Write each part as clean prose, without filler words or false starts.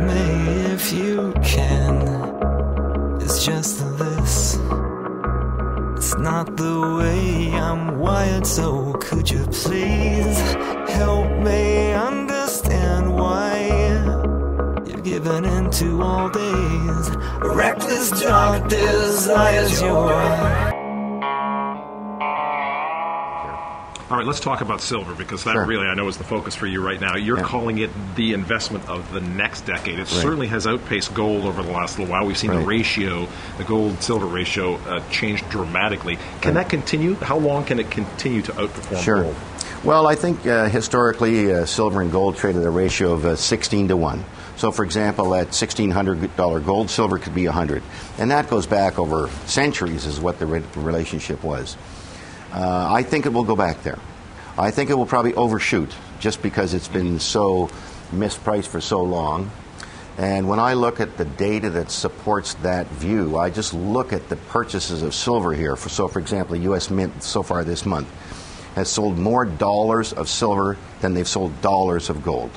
me if you can. It's just this. It's not the way I'm wired, so could you please help me understand why you've given into all days reckless dark desires your. All right, let's talk about silver, because that really, I know, is the focus for you right now. You're calling it the investment of the next decade. It certainly has outpaced gold over the last little while. We've seen the ratio, the gold-silver ratio, change dramatically. Can that continue? How long can it continue to outperform gold? Well, I think historically silver and gold traded at a ratio of 16 to 1. So, for example, at $1,600 gold, silver could be 100. And that goes back over centuries is what the relationship was. I think it will go back there. I think it will probably overshoot just because it's been so mispriced for so long. And when I look at the data that supports that view, I just look at the purchases of silver here. So, for example, the U.S. Mint so far this month has sold more dollars of silver than they've sold dollars of gold.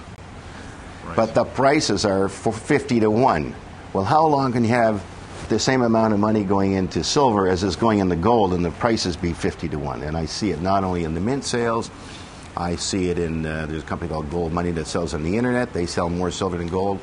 But the prices are for 50 to 1. Well, how long can you have the same amount of money going into silver as is going into gold and the prices be 50 to 1? And I see it not only in the mint sales, I see it in, there's a company called Gold Money that sells on the internet. They sell more silver than gold.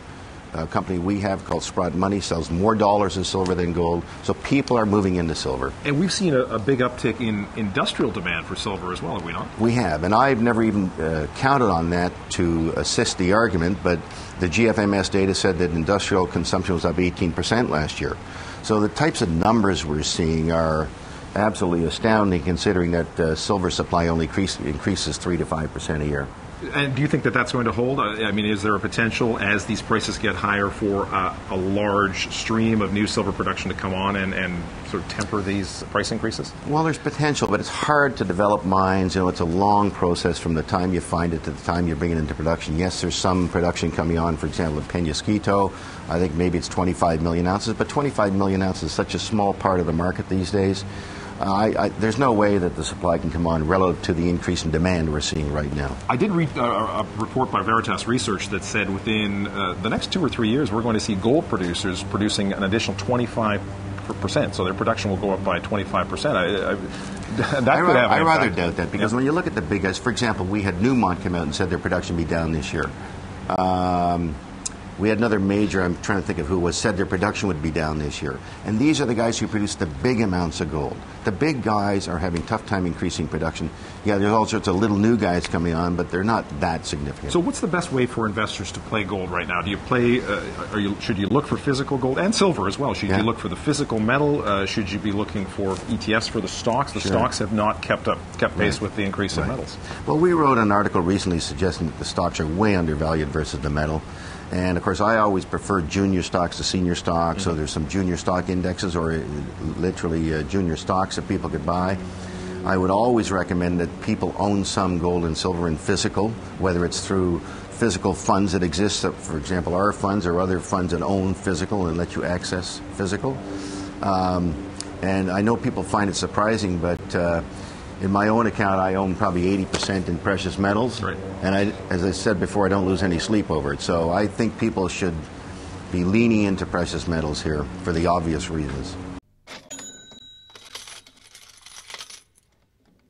A company we have called Sprott Money sells more dollars of silver than gold. So people are moving into silver. And we've seen a big uptick in industrial demand for silver as well, have we not? We have, and I've never even counted on that to assist the argument, but the GFMS data said that industrial consumption was up 18% last year. So the types of numbers we're seeing are absolutely astounding, considering that silver supply only increases 3 to 5% a year. And do you think that that's going to hold? I mean, is there a potential as these prices get higher for a large stream of new silver production to come on and sort of temper these price increases? Well, there's potential, but it's hard to develop mines. You know, it's a long process from the time you find it to the time you bring it into production. Yes, there's some production coming on, for example, at Peñasquito. I think maybe it's 25 million ounces, but 25 million ounces is such a small part of the market these days. There's no way that the supply can come on relative to the increase in demand we're seeing right now. I did read a report by Veritas Research that said within the next 2 or 3 years we're going to see gold producers producing an additional 25%, so their production will go up by 25%. I rather doubt that, because when you look at the big guys, for example, we had Newmont come out and said their production would be down this year. We had another major, I'm trying to think of who was, said their production would be down this year. And these are the guys who produce the big amounts of gold. The big guys are having a tough time increasing production. Yeah, there's all sorts of little new guys coming on, but they're not that significant. So what's the best way for investors to play gold right now? Do you play, should you look for physical gold and silver as well? Should you look for the physical metal? Should you be looking for ETFs for the stocks? The stocks have not kept pace with the increase in metals. Well, we wrote an article recently suggesting that the stocks are way undervalued versus the metal. And, of course, I always prefer junior stocks to senior stocks, so there's some junior stock indexes or literally junior stocks that people could buy. I would always recommend that people own some gold and silver in physical, whether it's through physical funds that exist, for example, our funds or other funds that own physical and let you access physical. And I know people find it surprising, but in my own account, I own probably 80% in precious metals. Right. And as I said before, I don't lose any sleep over it. So I think people should be leaning into precious metals here for the obvious reasons.